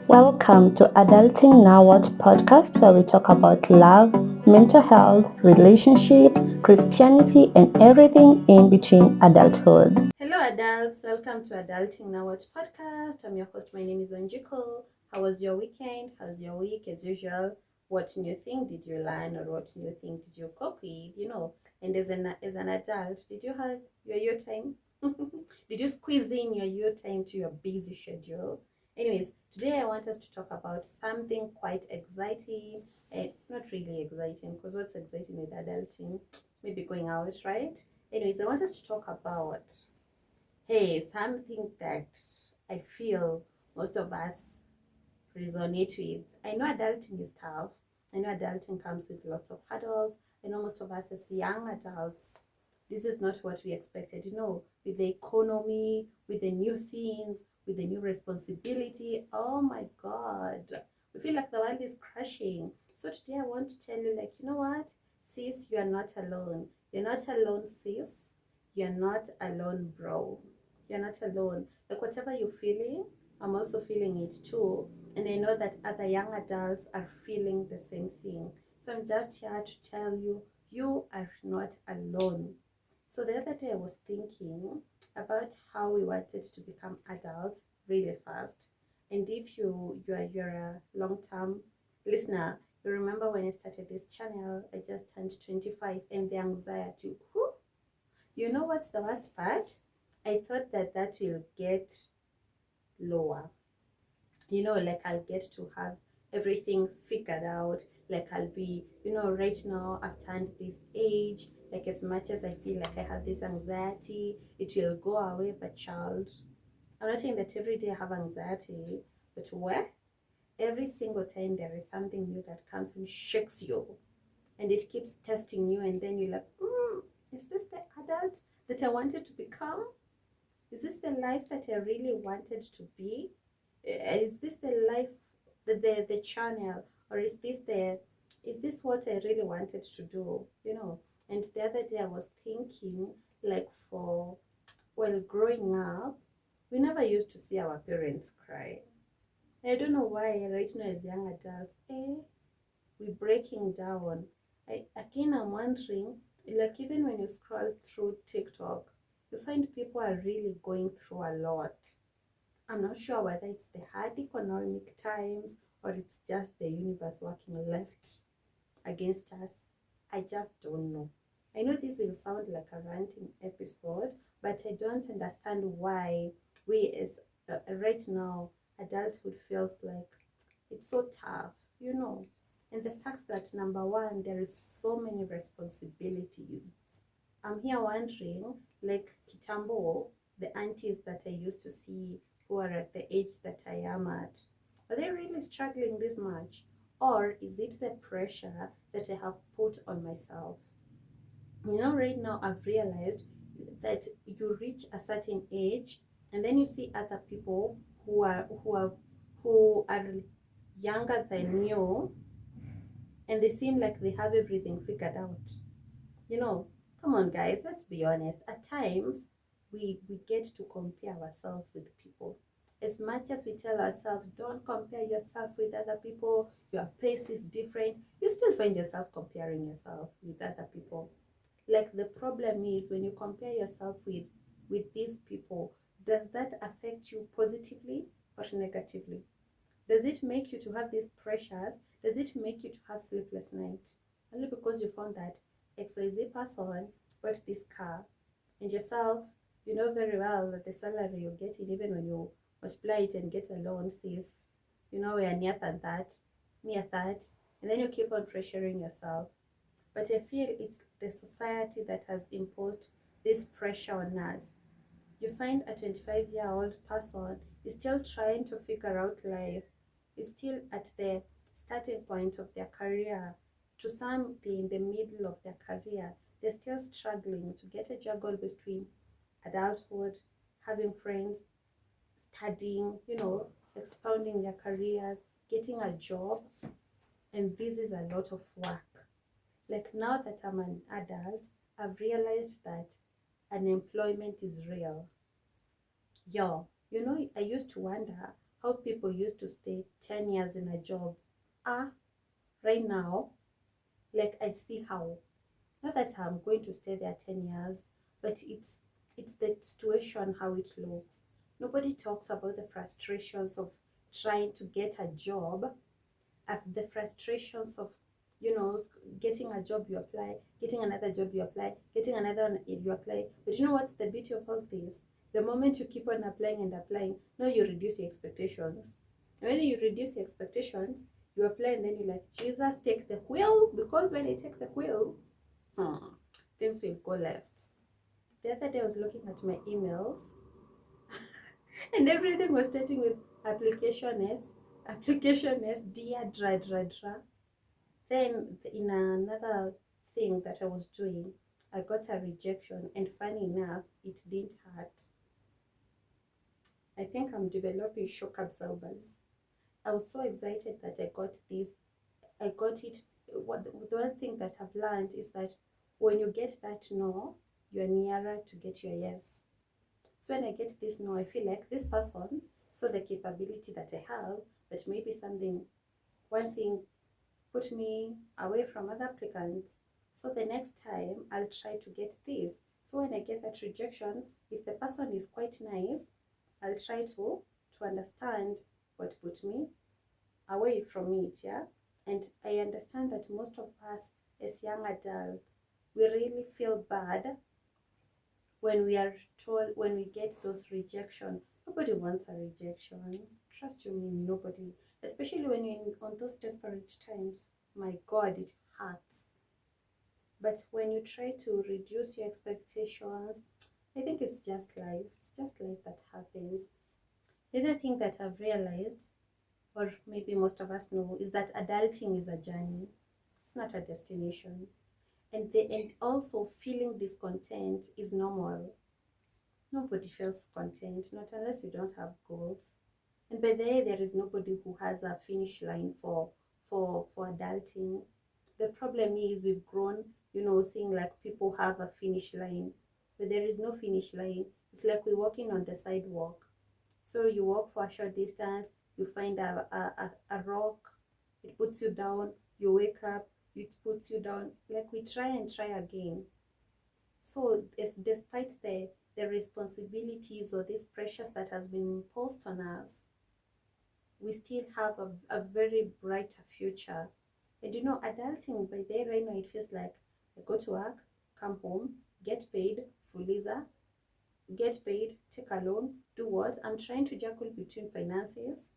Welcome to Adulting Now What podcast, where we talk about love, mental health, relationships, Christianity, and everything in between adulthood. Hello, adults. Welcome to Adulting Now What podcast. I'm your host. My name is shi.ko. How was your weekend? How's your week? As usual, what new thing did you learn, or what new thing did you cope with? And as an adult, did you have your time? Did you squeeze in your time to your busy schedule? Anyways, today I want us to talk about something quite exciting. Not really exciting, because what's exciting with adulting? Maybe going out, right? Anyways, I want us to talk about something that I feel most of us resonate with. I know adulting is tough. I know adulting comes with lots of hurdles. I know most of us as young adults, this is not what we expected. With the economy, with the new things, with the new responsibility. Oh my God. We feel like the world is crashing. So today I want to tell you, you know what? Sis, you are not alone. You're not alone, sis. You're not alone, bro. You're not alone. Like whatever you're feeling, I'm also feeling it too. And I know that other young adults are feeling the same thing. So I'm just here to tell you, you are not alone. So the other day I was thinking about how we wanted to become adults really fast. And if you're a long-term listener, you remember when I started this channel, I just turned 25 and the anxiety. Whew, you know what's the worst part? I thought that will get lower. Like I'll get to have everything figured out. Like I'll be, right now I've turned this age. Like as much as I feel like I have this anxiety, it will go away. But child, I'm not saying that every day I have anxiety, but where every single time there is something new that comes and shakes you, and it keeps testing you, and then you're like, is this the adult that I wanted to become? Is this the life that I really wanted to be? Is this the life, the channel, or is this what I really wanted to do? And the other day I was thinking, like, for while growing up, we never used to see our parents cry. I don't know why right now as young adults, we're breaking down. I'm wondering, like, even when you scroll through TikTok, you find people are really going through a lot. I'm not sure whether it's the hard economic times or it's just the universe working left against us. I just don't know. I know this will sound like a ranting episode, but I don't understand why we, as right now, adulthood feels like it's so tough, And the fact that number one, there is so many responsibilities. I'm here wondering, like Kitambo, the aunties that I used to see who are at the age that I am at, are they really struggling this much? Or is it the pressure that I have put on myself? Right now I've realized that you reach a certain age and then you see other people who are younger than you, and they seem like they have everything figured out. you know Come on, guys, let's be honest. At times we get to compare ourselves with people. As much as we tell ourselves, don't compare yourself with other people, your pace is different, you still find yourself comparing yourself with other people. Like, the problem is when you compare yourself with these people, does that affect you positively or negatively? Does it make you to have these pressures? Does it make you to have sleepless night? Only because you found that XYZ person bought this car, and yourself, you know very well that the salary you're getting, even when you multiply it and get a loan, says, we are near that, and then you keep on pressuring yourself. But I feel it's the society that has imposed this pressure on us. You find a 25-year-old person is still trying to figure out life, is still at the starting point of their career. To some, they're in the middle of their career. They're still struggling to get a juggle between adulthood, having friends, studying, expounding their careers, getting a job. And this is a lot of work. Like, now that I'm an adult, I've realized that unemployment is real. I used to wonder how people used to stay 10 years in a job. Right now, like I see how, not that I'm going to stay there 10 years, but it's the situation, how it looks. Nobody talks about the frustrations of trying to get a job, of the frustrations of, getting a job you apply, getting another job you apply, getting another one you apply. But you know what's the beauty of all this? The moment you keep on applying and applying, now you reduce your expectations. And when you reduce your expectations, you apply and then you're like, Jesus, take the wheel, because when I take the wheel, things will go left. The other day I was looking at my emails and everything was starting with application S, dear, dra. Then in another thing that I was doing, I got a rejection, and funny enough, it didn't hurt. I think I'm developing shock absorbers. I was so excited that I got this. I got it. The one thing that I've learned is that when you get that no, you're nearer to get your yes. So when I get this no, I feel like this person saw the capability that I have, but maybe one thing put me away from other applicants. So the next time I'll try to get this. So when I get that rejection, if the person is quite nice, I'll try to understand what put me away from it, yeah? And I understand that most of us as young adults, we really feel bad when we are told, when we get those rejection. Nobody wants a rejection. Trust you me, nobody. Especially when you're on those desperate times. My God, it hurts. But when you try to reduce your expectations, I think it's just life. It's just life that happens. The other thing that I've realized, or maybe most of us know, is that adulting is a journey. It's not a destination. And also feeling discontent is normal. Nobody feels content, not unless you don't have goals. And by there is nobody who has a finish line for adulting. The problem is we've grown, seeing like people have a finish line, but there is no finish line. It's like we're walking on the sidewalk. So you walk for a short distance, you find a rock, it puts you down, you wake up, it puts you down. Like we try and try again. So despite the responsibilities or these pressures that has been imposed on us, we still have a very brighter future. And adulting by day right now, it feels like I go to work, come home, get paid, fuliza, get paid, take a loan, do what? I'm trying to juggle between finances,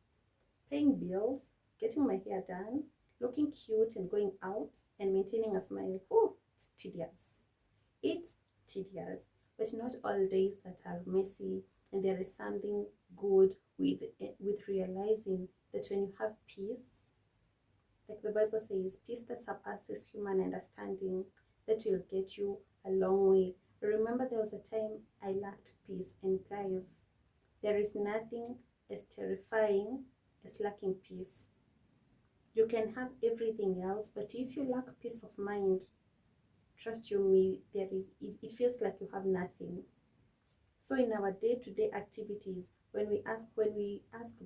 paying bills, getting my hair done, looking cute and going out and maintaining a smile. Oh, it's tedious. It's tedious, but not all days that are messy. And there is something good with realizing that when you have peace, like the Bible says, peace that surpasses human understanding, that will get you a long way. Remember, there was a time I lacked peace, and guys, there is nothing as terrifying as lacking peace. You can have everything else, but if you lack peace of mind, trust you me, it feels like you have nothing. So in our day-to-day activities, when we ask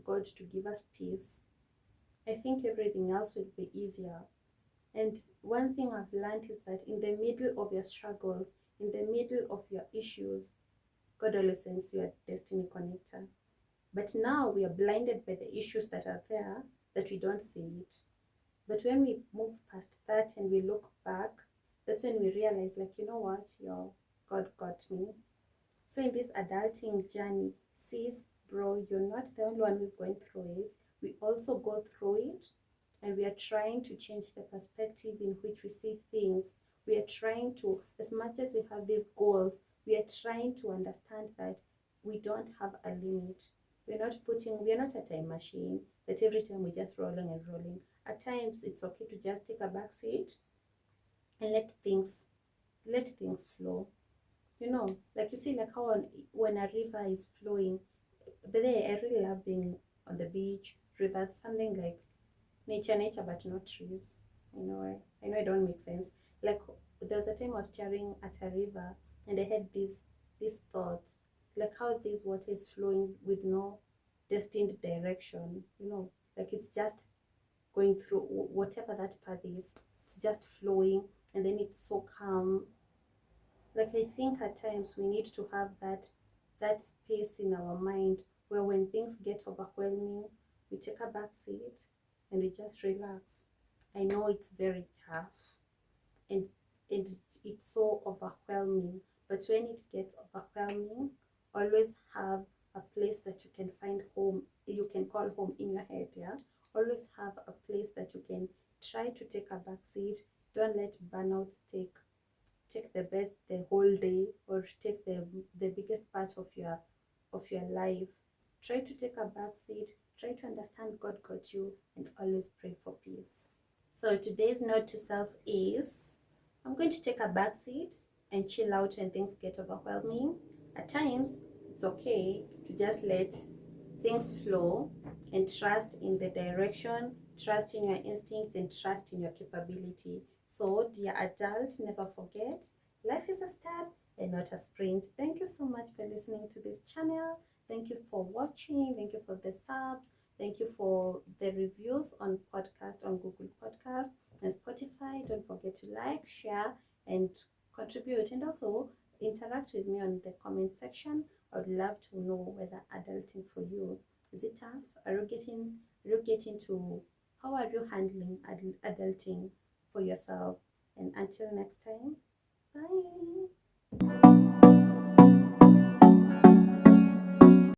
God to give us peace, I think everything else will be easier. And one thing I've learned is that in the middle of your struggles, in the middle of your issues, God always sends you a destiny connector. But now we are blinded by the issues that are there, that we don't see it. But when we move past that and we look back, that's when we realize, like, you know what, God got me. So in this adulting journey, sis, bro, you're not the only one who's going through it. We also go through it, and we are trying to change the perspective in which we see things. We are trying to, as much as we have these goals, we are trying to understand that we don't have a limit. We are not a time machine that every time we're just rolling and rolling. At times, it's okay to just take a back seat and let things flow. Like you see, like how when a river is flowing, but I really love being on the beach, rivers, something like nature, but not trees. I know it don't make sense. Like there was a time I was staring at a river, and I had this thought, like how this water is flowing with no destined direction, like it's just going through whatever that path is, it's just flowing, and then it's so calm. Like I think at times we need to have that space in our mind where when things get overwhelming, we take a back seat and we just relax. I know it's very tough, and it's so overwhelming, but when it gets overwhelming, always have a place that you can find home, you can call home in your head. Yeah, always have a place that you can try to take a back seat. Don't let burnout take the whole day, or take the biggest part of your life. Try to take a back seat, try to understand God got you, and always pray for peace. So today's note to self is, I'm going to take a back seat and chill out when things get overwhelming. At times it's okay to just let things flow and trust in the direction, trust in your instincts, and trust in your capability. So, dear adult, never forget, life is a step and not a sprint. Thank you so much for listening to this channel. Thank you for watching. Thank you for the subs. Thank you for the reviews on Google Podcast and Spotify. Don't forget to like, share, and contribute, and also interact with me on the comment section. I would love to know whether adulting for you, is it tough? Are you getting to, how are you handling adulting for yourself? And until next time, bye.